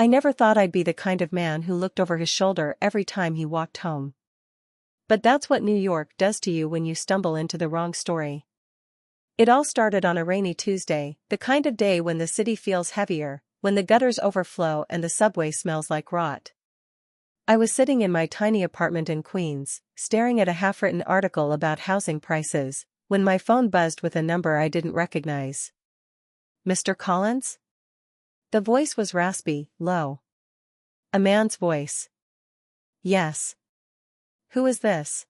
I never thought I'd be the kind of man who looked over his shoulder every time he walked home. But that's what New York does to you when you stumble into the wrong story. It all started on a rainy Tuesday, the kind of day when the city feels heavier, when the gutters overflow and the subway smells like rot. I was sitting in my tiny apartment in Queens, staring at a half-written article about housing prices, when my phone buzzed with a number I didn't recognize. "Mr. Collins?" The voice was raspy, low. A man's voice. "Yes." "Who is this?"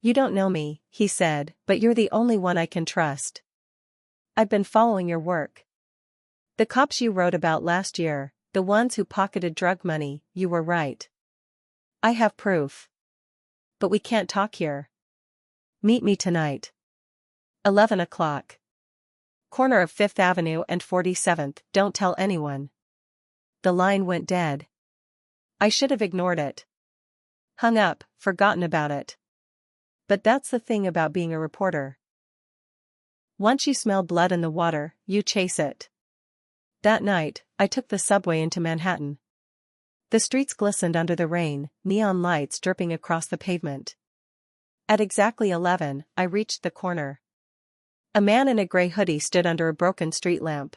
"You don't know me," he said, "but you're the only one I can trust. I've been following your work. The cops you wrote about last year, the ones who pocketed drug money, you were right. I have proof. But we can't talk here. Meet me tonight. 11 o'clock. Corner of 5th Avenue and 47th, don't tell anyone." The line went dead. I should have ignored it. Hung up, forgotten about it. But that's the thing about being a reporter. Once you smell blood in the water, you chase it. That night, I took the subway into Manhattan. The streets glistened under the rain, neon lights dripping across the pavement. At exactly 11, I reached the corner. A man in a gray hoodie stood under a broken street lamp.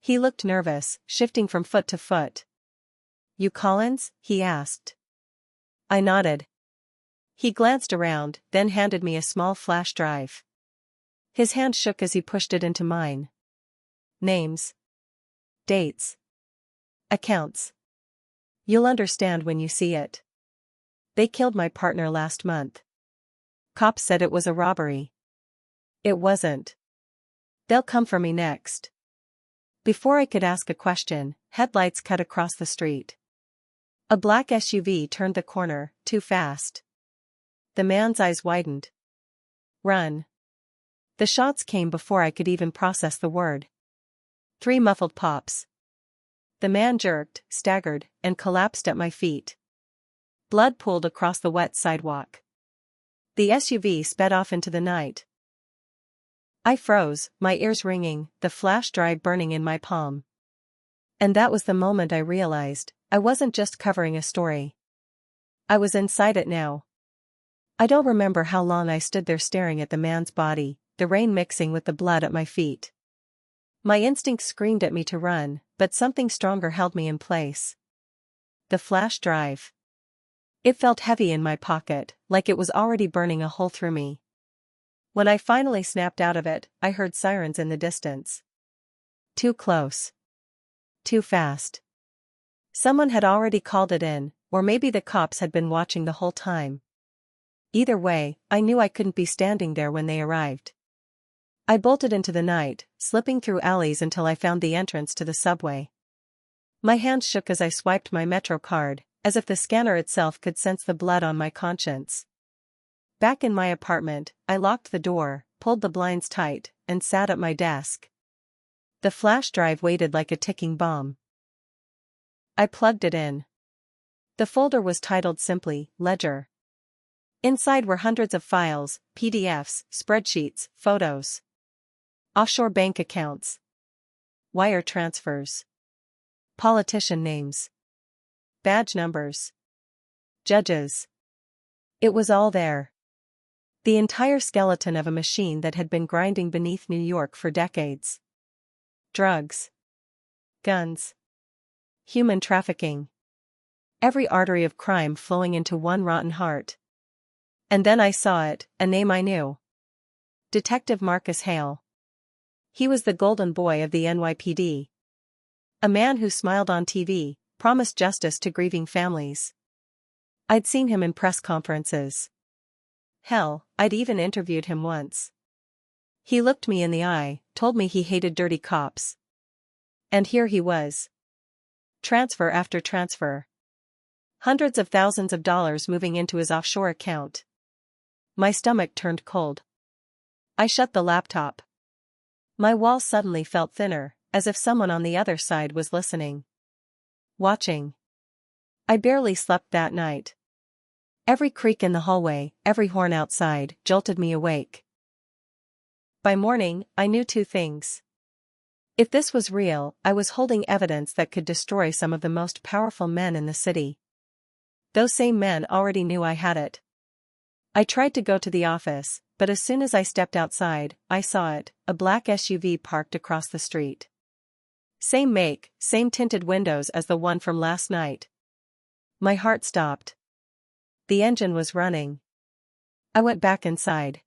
He looked nervous, shifting from foot to foot. "You Collins?" he asked. I nodded. He glanced around, then handed me a small flash drive. His hand shook as he pushed it into mine. "Names. Dates. Accounts. You'll understand when you see it. They killed my partner last month. Cops said it was a robbery. It wasn't. They'll come for me next." Before I could ask a question, headlights cut across the street. A black SUV turned the corner, too fast. The man's eyes widened. "Run." The shots came before I could even process the word. 3 muffled pops. The man jerked, staggered, and collapsed at my feet. Blood pooled across the wet sidewalk. The SUV sped off into the night. I froze, my ears ringing, the flash drive burning in my palm. And that was the moment I realized, I wasn't just covering a story. I was inside it now. I don't remember how long I stood there staring at the man's body, the rain mixing with the blood at my feet. My instincts screamed at me to run, but something stronger held me in place. The flash drive. It felt heavy in my pocket, like it was already burning a hole through me. When I finally snapped out of it, I heard sirens in the distance. Too close. Too fast. Someone had already called it in, or maybe the cops had been watching the whole time. Either way, I knew I couldn't be standing there when they arrived. I bolted into the night, slipping through alleys until I found the entrance to the subway. My hand shook as I swiped my Metro card, as if the scanner itself could sense the blood on my conscience. Back in my apartment, I locked the door, pulled the blinds tight, and sat at my desk. The flash drive waited like a ticking bomb. I plugged it in. The folder was titled simply, Ledger. Inside were hundreds of files, PDFs, spreadsheets, photos. Offshore bank accounts. Wire transfers. Politician names. Badge numbers. Judges. It was all there. The entire skeleton of a machine that had been grinding beneath New York for decades. Drugs. Guns. Human trafficking. Every artery of crime flowing into one rotten heart. And then I saw it, a name I knew. Detective Marcus Hale. He was the golden boy of the NYPD. A man who smiled on TV, promised justice to grieving families. I'd seen him in press conferences. Hell, I'd even interviewed him once. He looked me in the eye, told me he hated dirty cops. And here he was. Transfer after transfer. Hundreds of thousands of dollars moving into his offshore account. My stomach turned cold. I shut the laptop. My walls suddenly felt thinner, as if someone on the other side was listening. Watching. I barely slept that night. Every creak in the hallway, every horn outside, jolted me awake. By morning, I knew 2 things. If this was real, I was holding evidence that could destroy some of the most powerful men in the city. Those same men already knew I had it. I tried to go to the office, but as soon as I stepped outside, I saw it, a black SUV parked across the street. Same make, same tinted windows as the one from last night. My heart stopped. The engine was running. I went back inside.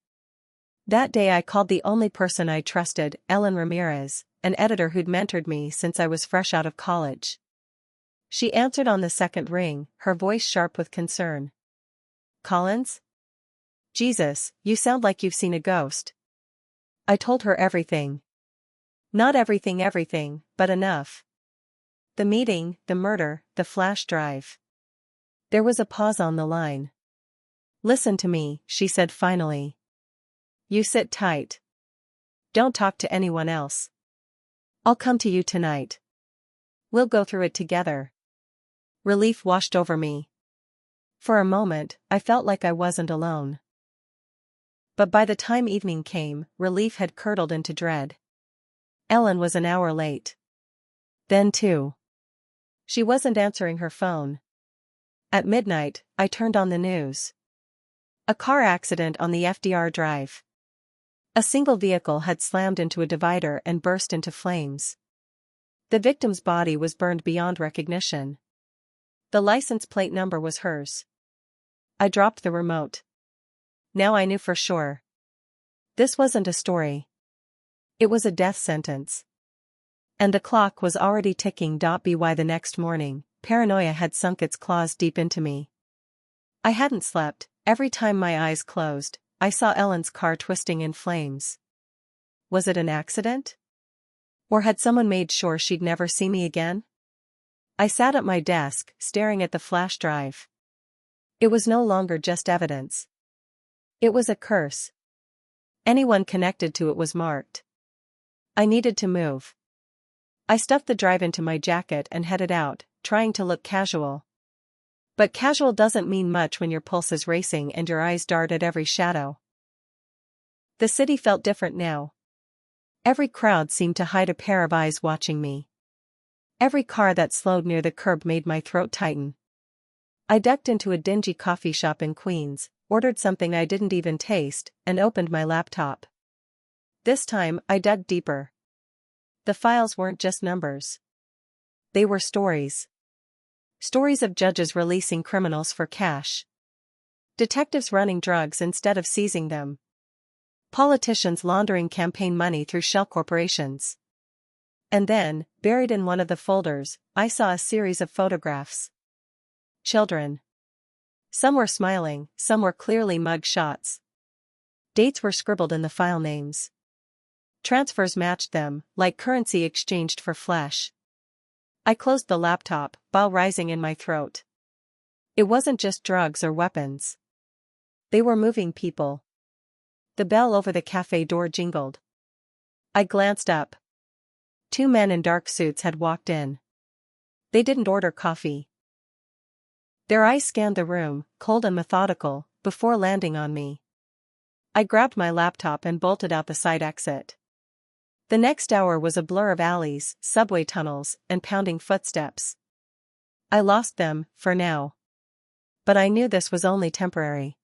That day I called the only person I trusted, Ellen Ramirez, an editor who'd mentored me since I was fresh out of college. She answered on the second ring, her voice sharp with concern. "Collins? Jesus, you sound like you've seen a ghost." I told her everything. Not everything, but enough. The meeting, the murder, the flash drive. There was a pause on the line. "Listen to me," she said finally. "You sit tight. Don't talk to anyone else. I'll come to you tonight. We'll go through it together." Relief washed over me. For a moment, I felt like I wasn't alone. But by the time evening came, relief had curdled into dread. Ellen was an hour late. Then too. She wasn't answering her phone. At midnight, I turned on the news. A car accident on the FDR Drive. A single vehicle had slammed into a divider and burst into flames. The victim's body was burned beyond recognition. The license plate number was hers. I dropped the remote. Now I knew for sure. This wasn't a story. It was a death sentence. And the clock was already ticking. By the next morning, paranoia had sunk its claws deep into me. I hadn't slept. Every time my eyes closed, I saw Ellen's car twisting in flames. Was it an accident? Or had someone made sure she'd never see me again? I sat at my desk, staring at the flash drive. It was no longer just evidence. It was a curse. Anyone connected to it was marked. I needed to move. I stuffed the drive into my jacket and headed out, trying to look casual. But casual doesn't mean much when your pulse is racing and your eyes dart at every shadow. The city felt different now. Every crowd seemed to hide a pair of eyes watching me. Every car that slowed near the curb made my throat tighten. I ducked into a dingy coffee shop in Queens, ordered something I didn't even taste, and opened my laptop. This time, I dug deeper. The files weren't just numbers. They were stories. Stories of judges releasing criminals for cash. Detectives running drugs instead of seizing them. Politicians laundering campaign money through shell corporations. And then, buried in one of the folders, I saw a series of photographs. Children. Some were smiling, some were clearly mug shots. Dates were scribbled in the file names. Transfers matched them, like currency exchanged for flesh. I closed the laptop, bile rising in my throat. It wasn't just drugs or weapons. They were moving people. The bell over the cafe door jingled. I glanced up. 2 men in dark suits had walked in. They didn't order coffee. Their eyes scanned the room, cold and methodical, before landing on me. I grabbed my laptop and bolted out the side exit. The next hour was a blur of alleys, subway tunnels, and pounding footsteps. I lost them, for now. But I knew this was only temporary.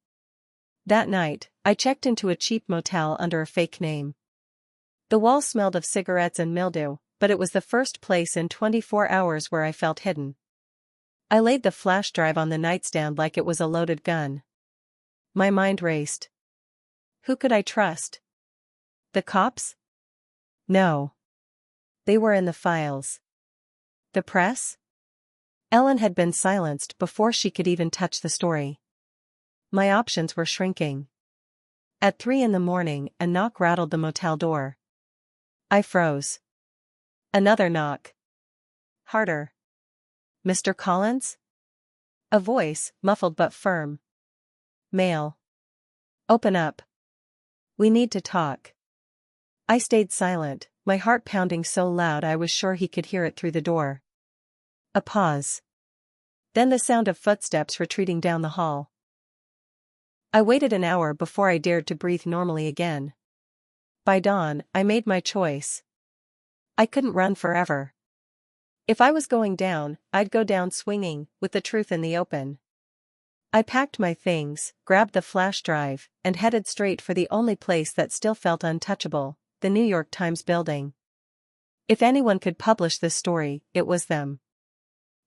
That night, I checked into a cheap motel under a fake name. The walls smelled of cigarettes and mildew, but it was the first place in 24 hours where I felt hidden. I laid the flash drive on the nightstand like it was a loaded gun. My mind raced. Who could I trust? The cops? No. They were in the files. The press? Ellen had been silenced before she could even touch the story. My options were shrinking. At 3 a.m, a knock rattled the motel door. I froze. Another knock. Harder. "Mr. Collins?" A voice, muffled but firm. "Male. Open up. We need to talk." I stayed silent, my heart pounding so loud I was sure he could hear it through the door. A pause. Then the sound of footsteps retreating down the hall. I waited an hour before I dared to breathe normally again. By dawn, I made my choice. I couldn't run forever. If I was going down, I'd go down swinging, with the truth in the open. I packed my things, grabbed the flash drive, and headed straight for the only place that still felt untouchable, the New York Times building. If anyone could publish this story, it was them.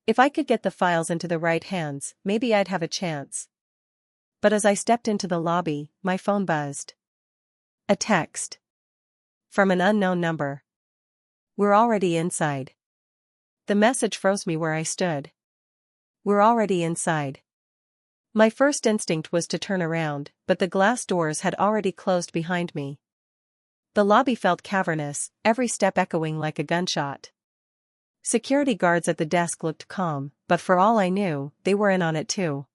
If I could get the files into the right hands, maybe I'd have a chance. But as I stepped into the lobby, my phone buzzed. A text. From an unknown number. "We're already inside." The message froze me where I stood. We're already inside. My first instinct was to turn around, but the glass doors had already closed behind me. The lobby felt cavernous, every step echoing like a gunshot. Security guards at the desk looked calm, but for all I knew, they were in on it too.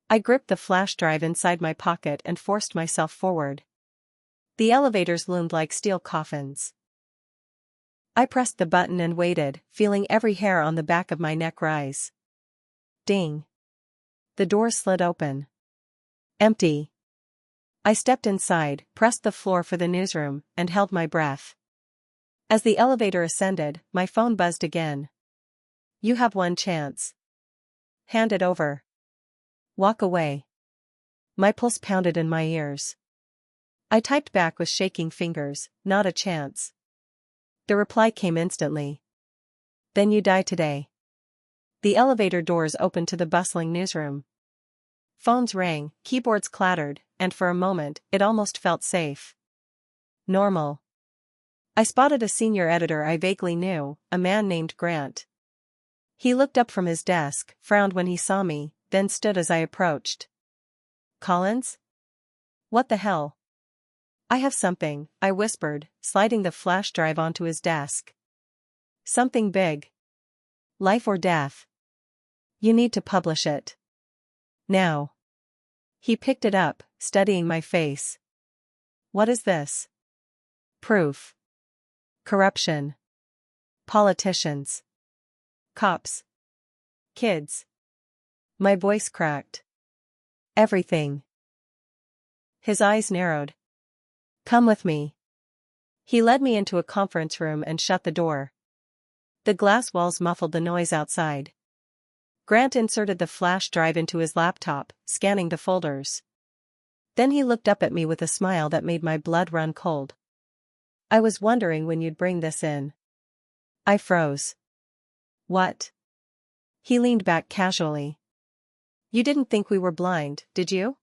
I gripped the flash drive inside my pocket and forced myself forward. The elevators loomed like steel coffins. I pressed the button and waited, feeling every hair on the back of my neck rise. Ding. The door slid open. Empty. I stepped inside, pressed the floor for the newsroom, and held my breath. As the elevator ascended, my phone buzzed again. "You have one chance. Hand it over. Walk away." My pulse pounded in my ears. I typed back with shaking fingers, "Not a chance." The reply came instantly. "Then you die today." The elevator doors opened to the bustling newsroom. Phones rang, keyboards clattered, and for a moment, it almost felt safe. Normal. I spotted a senior editor I vaguely knew, a man named Grant. He looked up from his desk, frowned when he saw me, then stood as I approached. "Collins? What the hell?" "I have something," I whispered, sliding the flash drive onto his desk. "Something big. Life or death. You need to publish it. Now." He picked it up, studying my face. "What is this?" "Proof. Corruption. Politicians. Cops. Kids." My voice cracked. "Everything." His eyes narrowed. "Come with me." He led me into a conference room and shut the door. The glass walls muffled the noise outside. Grant inserted the flash drive into his laptop, scanning the folders. Then he looked up at me with a smile that made my blood run cold. "I was wondering when you'd bring this in." I froze. "What?" He leaned back casually. "You didn't think we were blind, did you?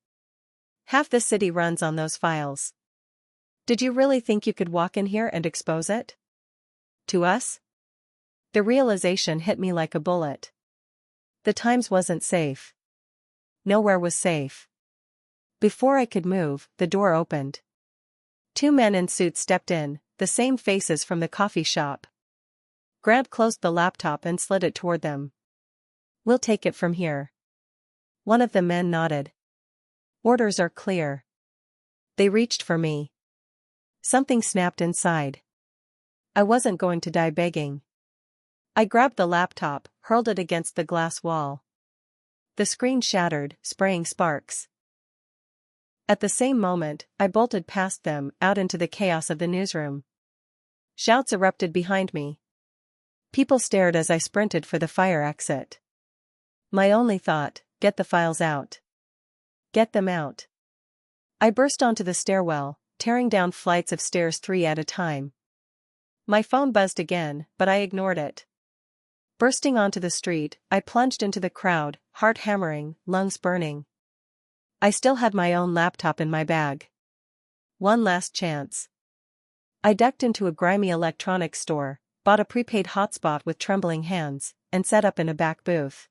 Half the city runs on those files. Did you really think you could walk in here and expose it? To us?" The realization hit me like a bullet. The Times wasn't safe. Nowhere was safe. Before I could move, the door opened. Two men in suits stepped in, the same faces from the coffee shop. Grant closed the laptop and slid it toward them. "We'll take it from here." One of the men nodded. "Orders are clear." They reached for me. Something snapped inside. I wasn't going to die begging. I grabbed the laptop, hurled it against the glass wall. The screen shattered, spraying sparks. At the same moment, I bolted past them, out into the chaos of the newsroom. Shouts erupted behind me. People stared as I sprinted for the fire exit. My only thought, get the files out. Get them out. I burst onto the stairwell, tearing down flights of stairs 3 at a time. My phone buzzed again, but I ignored it. Bursting onto the street, I plunged into the crowd, heart hammering, lungs burning. I still had my own laptop in my bag. One last chance. I ducked into a grimy electronics store, bought a prepaid hotspot with trembling hands, and set up in a back booth.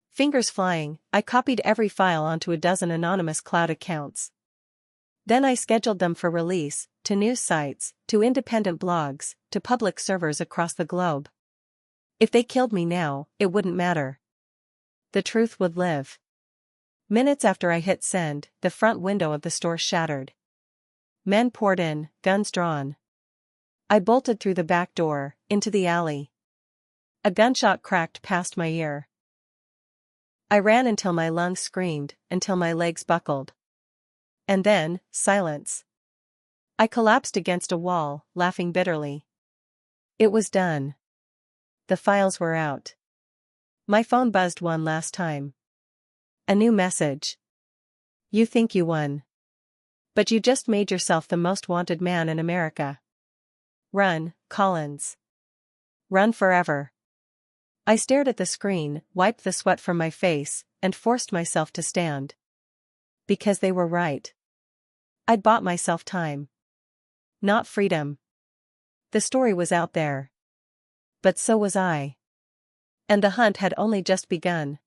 Fingers flying, I copied every file onto a dozen anonymous cloud accounts. Then I scheduled them for release, to news sites, to independent blogs, to public servers across the globe. If they killed me now, it wouldn't matter. The truth would live. Minutes after I hit send, the front window of the store shattered. Men poured in, guns drawn. I bolted through the back door, into the alley. A gunshot cracked past my ear. I ran until my lungs screamed, until my legs buckled. And then, silence. I collapsed against a wall, laughing bitterly. It was done. The files were out. My phone buzzed one last time. A new message. You think you won. But you just made yourself the most wanted man in America. Run, Collins. Run forever. I stared at the screen, wiped the sweat from my face, and forced myself to stand. Because they were right. I'd bought myself time. Not freedom. The story was out there. But so was I. And the hunt had only just begun.